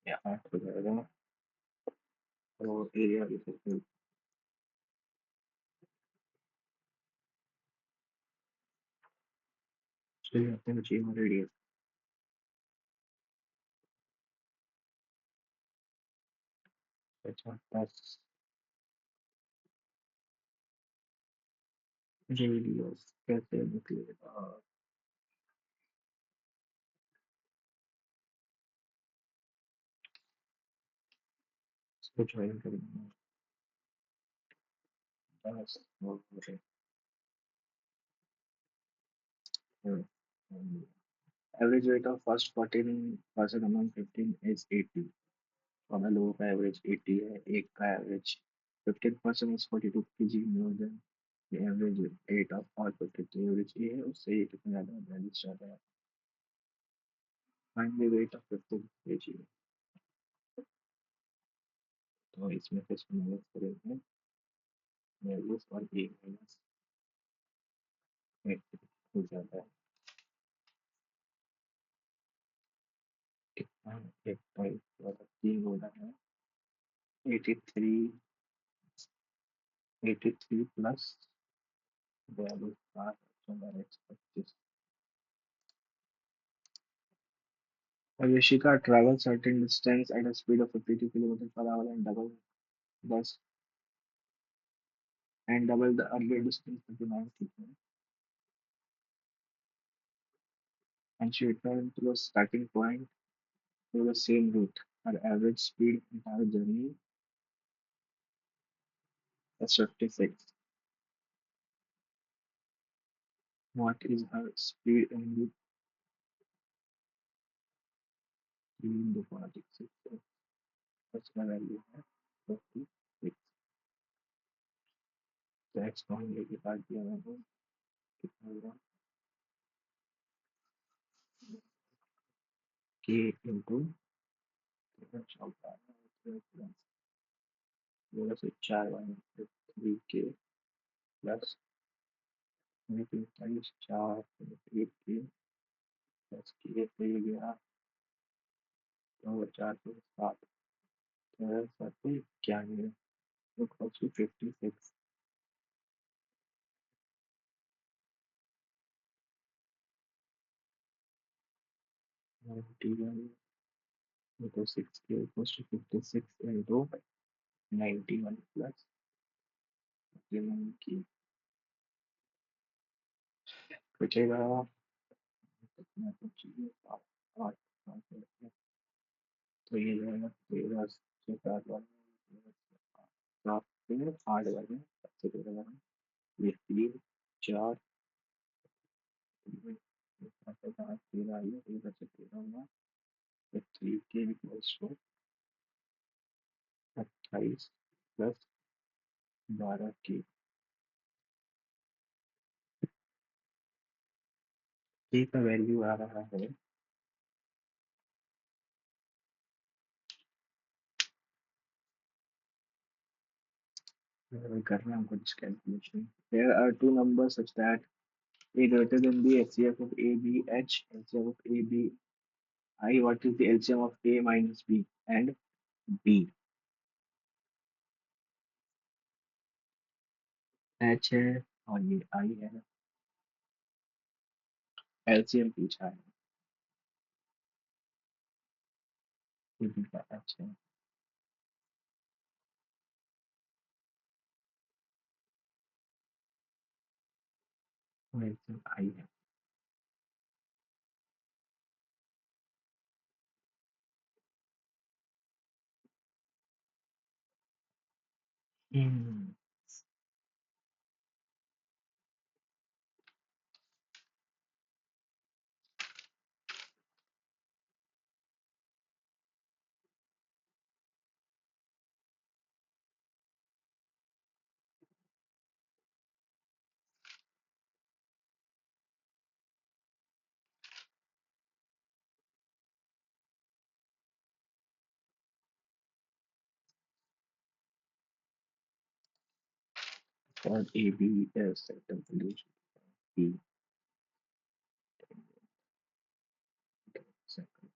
यहाँ हो जाएगा. तो एरिया ऑफ द सर्कल. चलिए अपने बच्चे में रेडियस. अच्छा 10 रेडियस कैसे निकलेगा. इसको ज्वाइन करेंगे. 10 और average weight of first 14% among 15 is 80. और लोगों का एवरेज 80 है, एक का average 15% is 42 kg more than the average weight of all 50. तो एवरेज ये है, उससे ये कितना ज़्यादा है, 42 ज़्यादा है. Find the weight of 15 kg. तो इसमें से इसको माइनस करेंगे. वैल्यूज और ए माइनस 80 हो जाता है. कितना एक पॉइंट वाला 3 होना है. 83 83 plus 42 25. Yashika travels certain distance at a speed of 52 kilometers per hour thus and double the earlier distance 39 kilometers. And she returned to the starting point through the same route. Her average speed entire journey was 56. What is her speed in the 46? What's the value है 56. तो x को हम लेके काट दिया मैंने. कितना होगा k इंटू कितना चलता है मेरे से 4 one 3k plus 45 4 8k plus k पे ये गया 4 से 7 7 से 91 तो close to 56. 91 into 6k equals to 56 into 91 plus 91 की बचेगा कितना तो चाहिए 8 तो ये जाएगा 13 से 7 वाला 7 से 8 वाले 7 से 13 वाला ये 3 4 8 13 आई है 13 से 13 हुआ तो 3k इक्वल्स टू 28 प्लस 12k. k का वैल्यू आ रहा है कर रहे हैं हमको this calculation. There are two numbers such that a greater than the HCF of A B H HCF of A B I. What is the LCM of A minus B and B? H है और ये I है. LCM पूछा है. ये भी अच्छा है। मेरे से आई है। हम्म। और A B sector pollution B sector.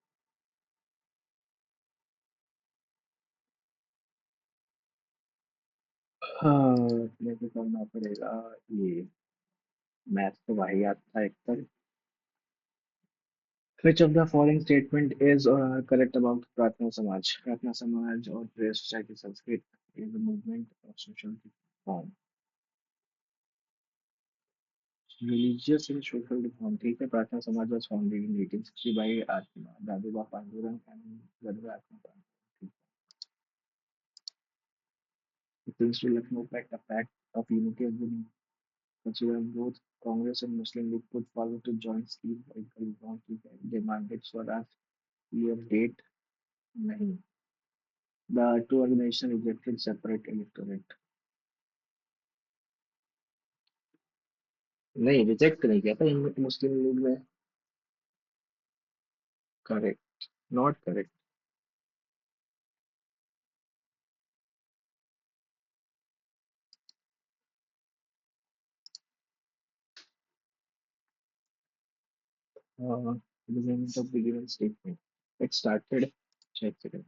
हाँ, मेरे को करना पड़ेगा ये। मैथ तो भाई आता था एक तर। Which of the following statement is correct about प्रार्थना समाज? प्रार्थना समाज और press society Sanskrit is a movement of social reform. Religious and social reform. ठीक है, प्रार्थना समाज was founded in 1860 by आत्मा दादोबा पांडुरंग and गदवा आत्मा. It seems to Lucknow fact a fact of unity has been considered both Congress and Muslim League put forward to join scheme political reform demanded Swaraj clear date. नहीं. The two organizations rejected separate electorate. नहीं, reject नहीं किया था मुस्लिम league में। Correct, not correct. Agreement of the given statement. It started. Check it.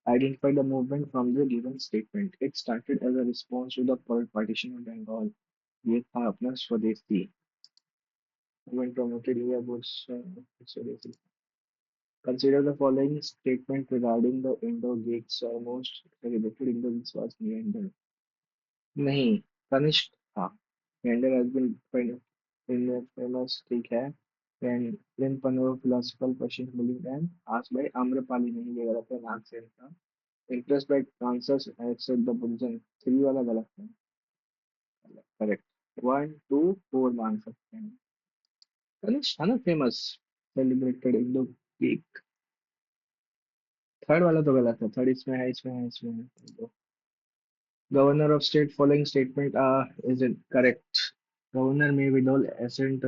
Identify the movement from the given statement. It started as a response to the partition of Bengal. ये था अपना स्वदेशी movement promoted here was स्वदेशी. Consider the following statement regarding the Indo-Greeks. Almost celebrated Indo-Greeks was Neander. नहीं, कनिष्क था. Neander has been famous. ठीक है. Then Pano philosophical question believed and asked by Amrapali नहीं, ये गलत है, नाम से था. Interest by answers except the Buddhism. 3 वाला गलत है. करेक्ट. 1 2 4 मान सकते हैं. कनिष्क था ना फेमस. Celebrated Indo. थर्ड वाला तो गलत है. थर्ड इसमें है, इसमें है, इसमें है. Governor of state following statement isn't correct. Governor may withhold assent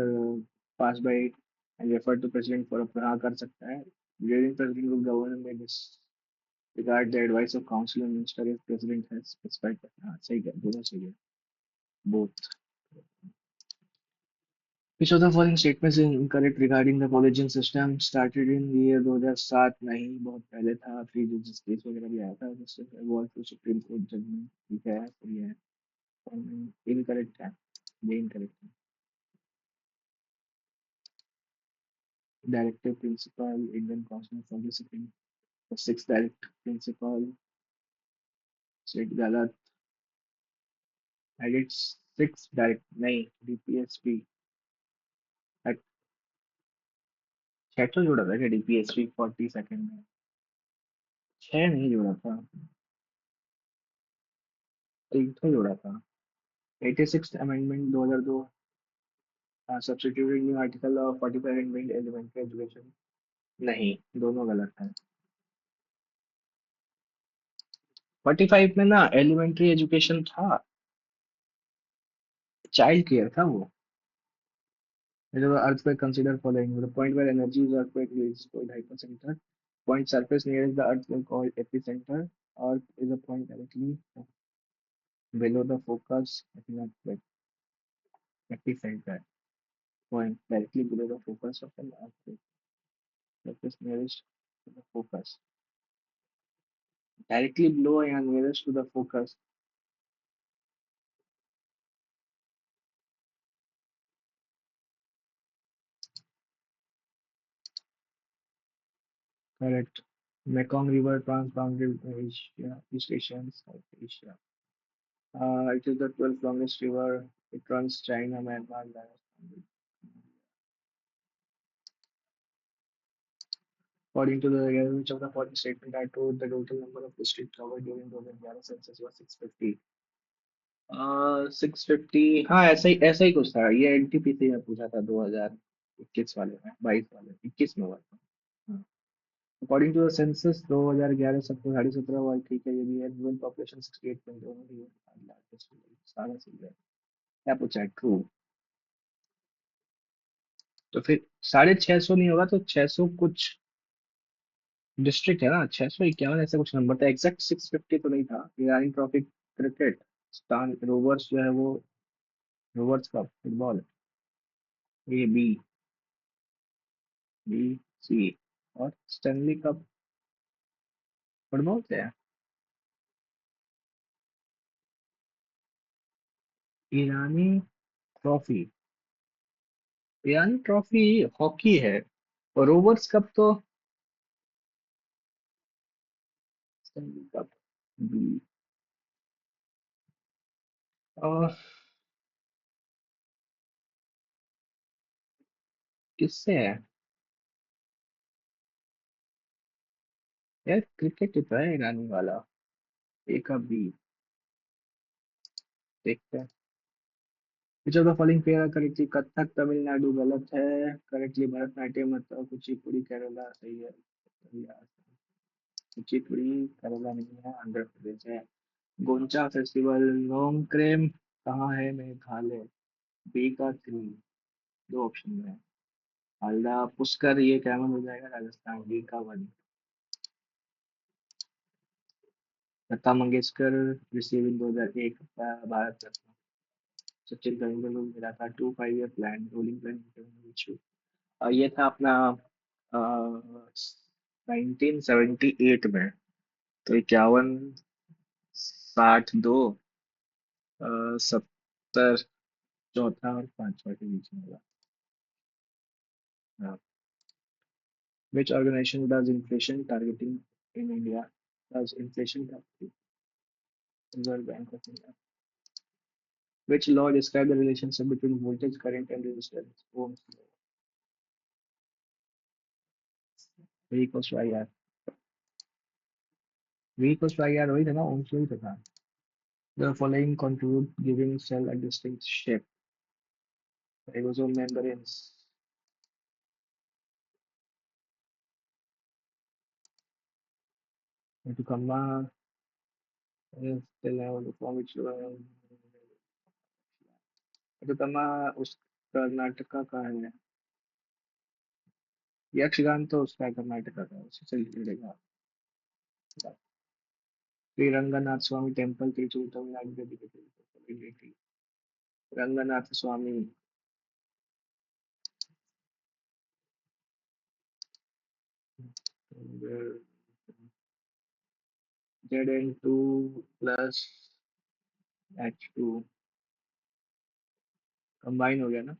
passed by it and refer to president for a हाँ कर सकता है. During president of governor may disregard the advice of council and minister if president has specified. हाँ सही है, दोनों सही है. Both. Which of the following statements is incorrect regarding the collegium system? Started in the year 2007. नहीं, बहुत पहले था. फ्री जजेस केस वगैरह भी आया था. Evolved to Supreme Court judgment. ठीक है, सही है. इनकरेक्ट है. ये इनकरेक्ट है. Directive principle, Indian Constitution for the Supreme. The sixth directive principle, state गलत. Edit six direct नहीं, DPSP. छह तो जोड़ा था क्या DPSP 40 सेकंड में? छह नहीं जोड़ा था. एक तो जोड़ा था. 86th amendment 2002. Substituted new article 45 and elementary education. नहीं, दोनों गलत है. 45 में ना एलिमेंट्री एजुकेशन था. चाइल्ड केयर था वो. Whenever earthquake, consider following. The point where energy is earthquake is called hypocenter. Point surface nearest the earthquake called epicenter. Earth is a point directly below the focus of an earthquake. Epicenter. Point directly below the focus of an earthquake. Surface nearest to the focus. Directly below and nearest to the focus. Correct. Mekong River transbounded Asia, East Asia and South Asia. It is the 12th longest river. It runs China, Myanmar, Laos. According to the which of the following statement I told the total number of districts covered during 2011 census was 650. 650, हाँ ऐसा ही कुछ था ये NTPC में पूछा था 2021 वाले में 22 वाले 21 में हुआ था। अकॉर्डिंग टू द सेंसस 2011 सबको 17.5 हुआ ठीक है ये भी है ह्यूमन पॉपुलेशन 68.1 मिलियन लार्जेस्ट सारा सही है क्या पूछा है ट्रू तो फिर 650 नहीं होगा तो 600 कुछ डिस्ट्रिक्ट है ना 651 ऐसा कुछ नंबर था एग्जैक्ट 650 तो नहीं था ईरानी ट्रॉफी क्रिकेट स्टान रोवर्स जो है वो rovers cup football A B B C और स्टैनली कप फुटबॉल से है Irani trophy Irani trophy hockey है और रोवर्स कप तो स्टैनली कप बी और किससे है यार क्रिकेट तो है ईरानी वाला ए का बी देखते हैं which of the following pair correctly Kathak Tamil Nadu गलत है करेक्टली भरतनाट्यम मतलब कुचिपुड़ी केरला सही है कुचिपुड़ी केरला नहीं है आंध्र प्रदेश है गोंचा फेस्टिवल नोम क्रेम कहाँ है मेघालय बी का थ्री दो ऑप्शन में है हल्दा पुष्कर ये कैमन हो जाएगा राजस्थान डी का one Lata Mangeshkar receive in 2001 Bharat Ratna Sachin Tendulkar को मिला था 2 5 ईयर प्लान रोलिंग प्लान ये था अपना 1978 में तो 51 62 70 चौथा और पांचवा के बीच में होगा which organization does inflation targeting in India does inflation targeting Reserve Bank of India which law describe the relationship between voltage current and resistance Ohm's law V equals to IR V equals to IR वही था ना Ohm's law ही तो था the following contribute giving cell a distinct shape ribosome membranes to comma is the level from which तो कमा उस कर्नाटका का है यक्षगान तो उसका कर्नाटका का है, उसी से रिलेटेड है श्री रंगनाथ स्वामी टेम्पल तिरुचि तमिलनाडु डेडिकेटेड रंगनाथ स्वामी Zn2 प्लस H2 कंबाइन हो गया ना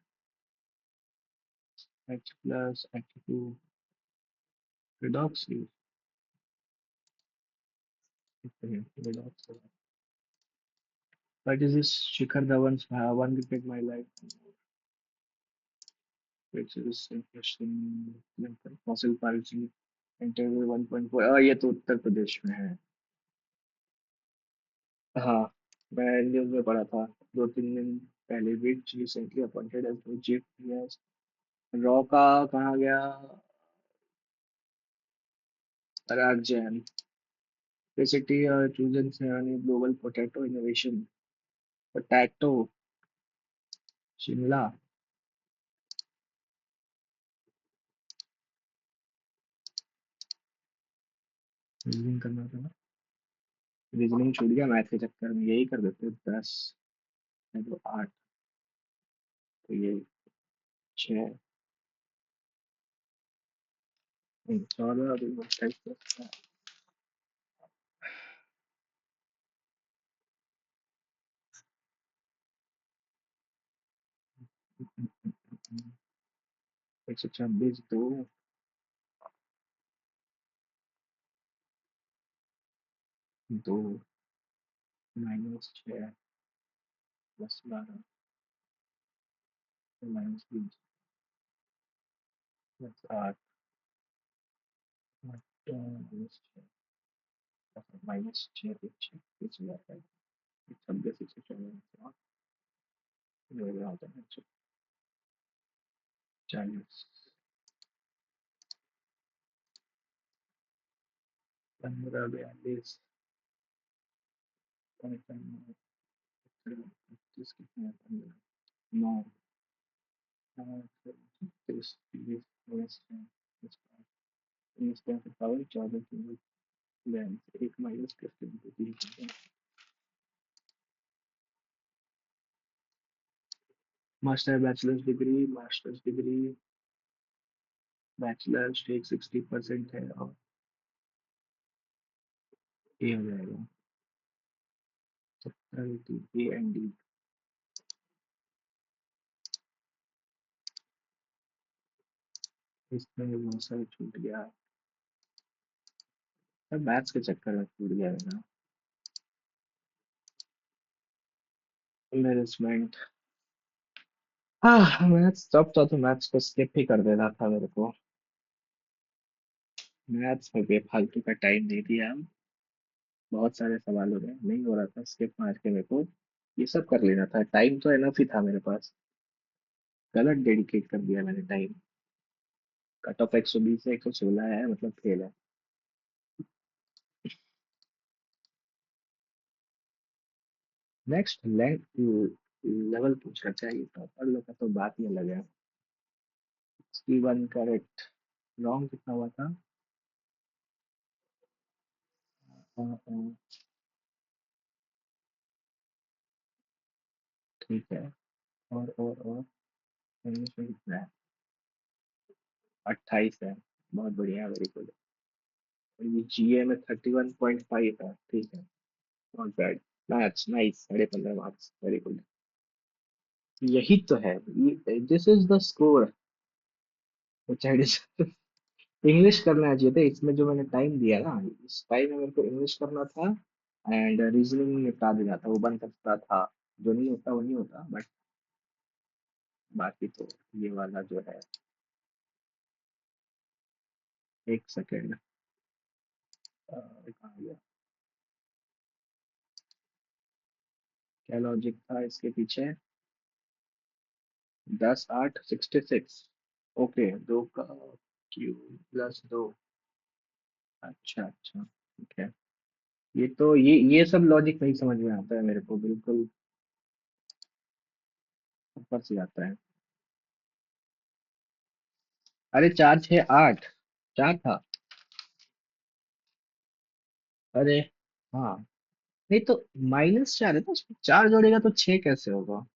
H plus H2 redox redox What is this Shikhar Dhawan's one wicket my life which is interesting fossil parachute interval 1.4 ये तो उत्तर प्रदेश में है हाँ मैं न्यूज में पढ़ा था 2 3 दिन पहले which recently appointed as chief yes रॉ का कहा गया पराग जैन बेसिकली चूजन सेरेनी global potato innovation potato Shimla reasoning करना था रीजनिंग छूट गया मैथ के चक्कर में यही कर देते 10 है तो 8 तो ये 6 14 अभी 28 126 2 दो -6 +12 -20 +8 -6 -6 कुछ भी आता है 26 जो भी आता है 40 15 42 25 कितने 9 पावर 14 एक -15 मास्टर्स डिग्री बैचलर्स टेक 60% है और ए हो जाएगा 70 ए एंड डी इसमें बहुत सारा छूट गया मैथ्स के चक्कर में छूट गया है ना मैनेजमेंट हाँ मैथ्स तब तो मैथ्स को स्किप ही कर देना था मेरे को मैथ्स में बेफालतू का टाइम दे दिया हम बहुत सारे सवालों में नहीं हो रहा था स्किप मार के मेरे को ये सब कर लेना था टाइम तो एनफ ही था मेरे पास गलत डेडिकेट कर दिया मैंने टाइम कट ऑफ 120 से 116 है मतलब फेल है नेक्स्ट लेवल पूछ रहा चाहिए टॉपर लोग का तो बात ही अलग है 61 करेक्ट रॉन्ग कितना हुआ था ठीक है और इंग्लिश में कितना है 28 है बहुत बढ़िया वेरी गुड ये जीए में 31.5 है ठीक है not bad maths nice 15.5 marks very good यही तो है this is the score which I deserve English करना चाहिए था इसमें जो मैंने टाइम दिया ना इस टाइम में मेरे को इंग्लिश करना था एंड रीजनिंग निपटा देना था वो बन सकता था जो नहीं होता वो नहीं होता बट बाकी तो ये वाला जो है एक सेकेंड कहाँ गया क्या लॉजिक था इसके पीछे 10 8 66 ओके दो का क्यूब +2 अच्छा अच्छा ठीक है ये तो ये सब लॉजिक नहीं समझ में आता है मेरे को बिल्कुल ऊपर से आता है अरे 4 6 8 4 था अरे हाँ नहीं तो -4 है तो उसमें 4 जोड़ेगा तो 6 कैसे होगा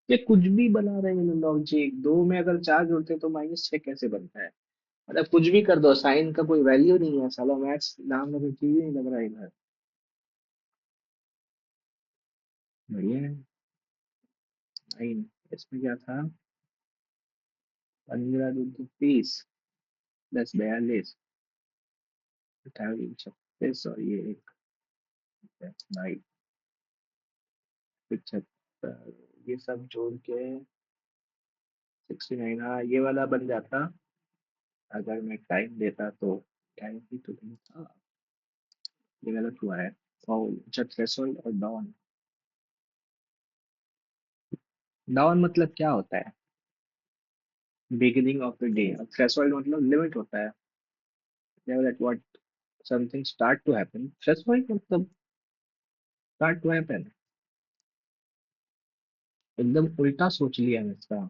ये कुछ भी बना रहे हैं लॉजिक दो में अगर 4 जोड़ते हैं तो -6 कैसे बनता है मतलब कुछ भी कर दो साइन का कोई वैल्यू नहीं है साला मैथ्स नाम में कोई चीज ही नहीं लग रहा है इधर बढ़िया है 9 इसमें क्या था 15 2 30 10 42 28 36 और ये एक 75 ये सब जोड़ के 69 हाँ ये वाला बन जाता अगर मैं टाइम देता तो टाइम ही तो नहीं था ये गलत हुआ है और अच्छा थ्रेशोल्ड और डाउन डाउन मतलब क्या होता है बिगिनिंग ऑफ द डे और थ्रेशोल्ड मतलब लिमिट होता है that what something start to happen threshold मतलब स्टार्ट टू हैपन एकदम उल्टा सोच लिया मैं इसका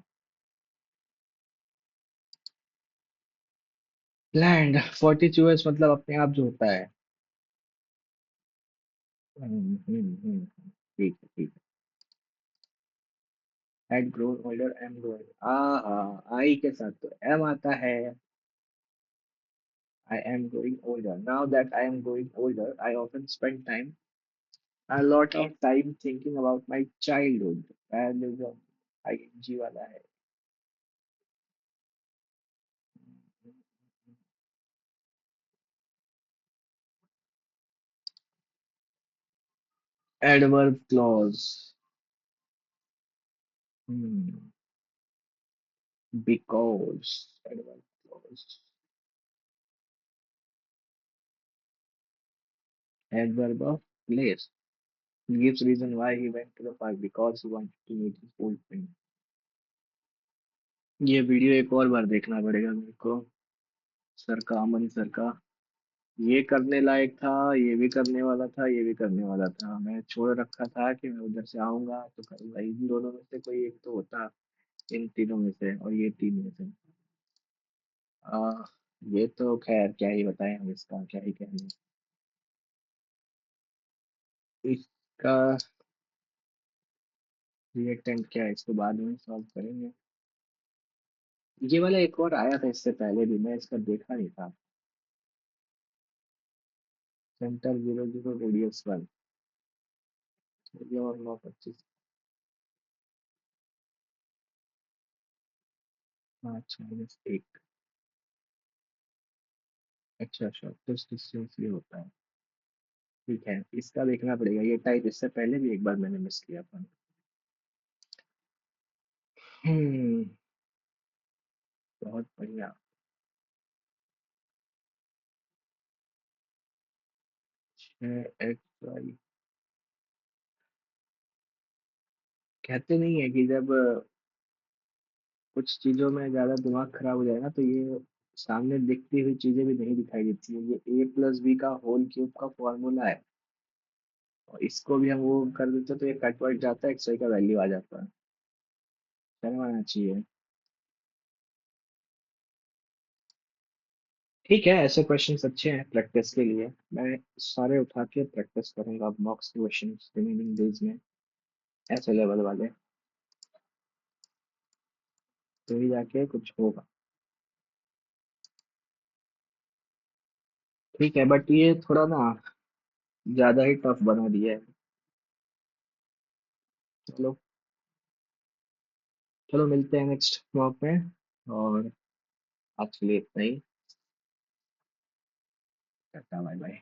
प्लैंड 42 मतलब अपने आप जो होता है ठीक है ठीक है had grown older am growing आई के साथ तो एम आता है I am growing older now that I am growing older I often spend time a lot of time thinking about my childhood and जो ing वाला है adverb clause. Hmm because, adverb clause, adverb of place gives reason why he went to the park because he wanted to meet his old friend। ये video एक और बार देखना पड़ेगा मेरे को, सर का, अमन सर का। ये करने लायक था, ये भी करने वाला था, ये भी करने वाला था, मैं छोड़ रखा था कि मैं उधर से आऊंगा तो करूंगा, इन दोनों में से कोई एक तो होता, इन तीनों में से, और ये तीन में से। आ, ये तो खैर क्या ही बताएं, हम इसका क्या ही कहने। इसका रिएक्टेंट क्या है, इसको बाद में सॉल्व करेंगे। ये वाला एक और आया था इससे पहले भी, मैं इसका देखा नहीं था। सेंटर 0 0 रेडियस 1, ये और 9 25, 5 - 1। अच्छा शॉर्टेस्ट डिस्टेंस ये होता है। ठीक है, इसका देखना पड़ेगा, ये टाइप इससे पहले भी एक बार मैंने मिस किया था। हम्म बहुत बढ़िया। 6 XY। कहते नहीं है कि जब कुछ चीजों में ज्यादा दिमाग खराब हो जाए ना, तो ये सामने दिखती हुई चीजें भी नहीं दिखाई देती है। ये A+B का होल क्यूब का फॉर्मूला है, और इसको भी हम वो कर देते तो ये कट वट जाता है, XY का वैल्यू आ जाता है। शर्म आना चाहिए। ठीक है, ऐसे क्वेश्चंस अच्छे हैं प्रैक्टिस के लिए, मैं सारे उठा के प्रैक्टिस करूंगा अब मॉक्स क्वेश्चंस रिमेनिंग डेज में, ऐसे लेवल वाले, तो ही जाके कुछ होगा। ठीक है, बट ये थोड़ा ना ज्यादा ही टफ बना दिया है। चलो, चलो मिलते हैं नेक्स्ट मॉक में, और आज के लिए इतना ही। Tata bye bye.